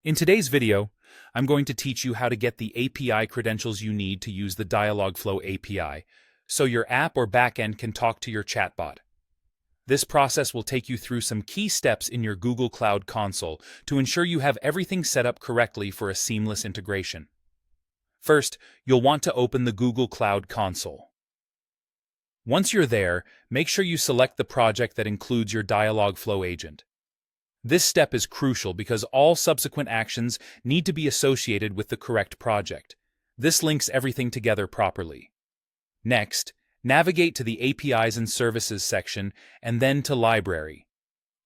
In today's video, I'm going to teach you how to get the API credentials you need to use the Dialogflow API, so your app or backend can talk to your chatbot. This process will take you through some key steps in your Google Cloud Console to ensure you have everything set up correctly for a seamless integration. First, you'll want to open the Google Cloud Console. Once you're there, make sure you select the project that includes your Dialogflow agent. This step is crucial because all subsequent actions need to be associated with the correct project. This links everything together properly. Next, navigate to the APIs and Services section and then to Library.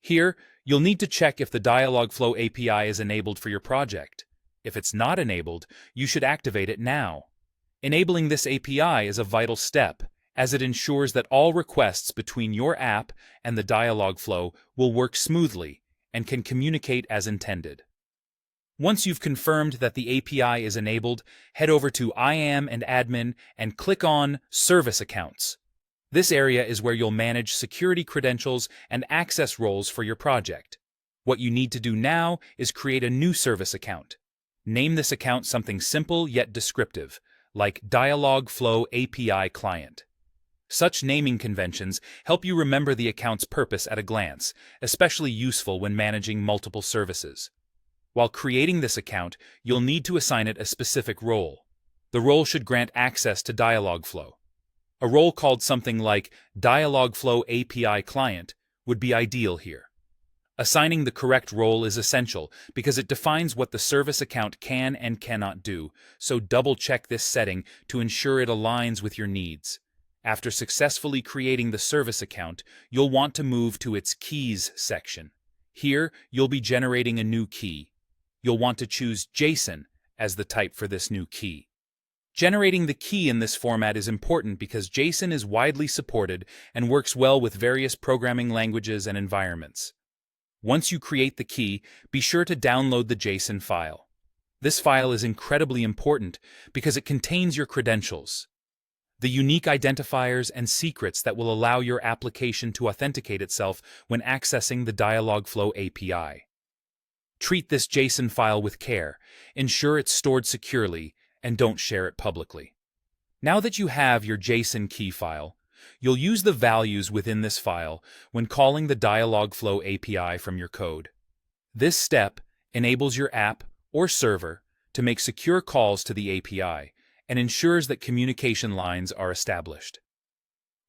Here, you'll need to check if the Dialogflow API is enabled for your project. If it's not enabled, you should activate it now. Enabling this API is a vital step, as it ensures that all requests between your app and the Dialogflow will work smoothly and can communicate as intended. Once you've confirmed that the API is enabled, head over to IAM and Admin and click on Service Accounts. This area is where you'll manage security credentials and access roles for your project. What you need to do now is create a new service account. Name this account something simple yet descriptive, like Dialogflow API Client. Such naming conventions help you remember the account's purpose at a glance, especially useful when managing multiple services. While creating this account, you'll need to assign it a specific role. The role should grant access to Dialogflow. A role called something like Dialogflow API Client would be ideal here. Assigning the correct role is essential because it defines what the service account can and cannot do, so double-check this setting to ensure it aligns with your needs. After successfully creating the service account, you'll want to move to its Keys section. Here, you'll be generating a new key. You'll want to choose JSON as the type for this new key. Generating the key in this format is important because JSON is widely supported and works well with various programming languages and environments. Once you create the key, be sure to download the JSON file. This file is incredibly important because it contains your credentials, the unique identifiers and secrets that will allow your application to authenticate itself when accessing the Dialogflow API. Treat this JSON file with care, ensure it's stored securely, and don't share it publicly. Now that you have your JSON key file, you'll use the values within this file when calling the Dialogflow API from your code. This step enables your app or server to make secure calls to the API, and ensures that communication lines are established.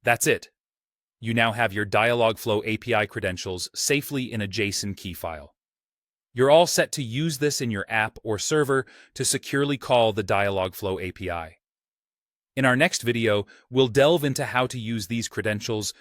That's it. You now have your Dialogflow API credentials safely in a JSON key file. You're all set to use this in your app or server to securely call the Dialogflow API. In our next video, we'll delve into how to use these credentials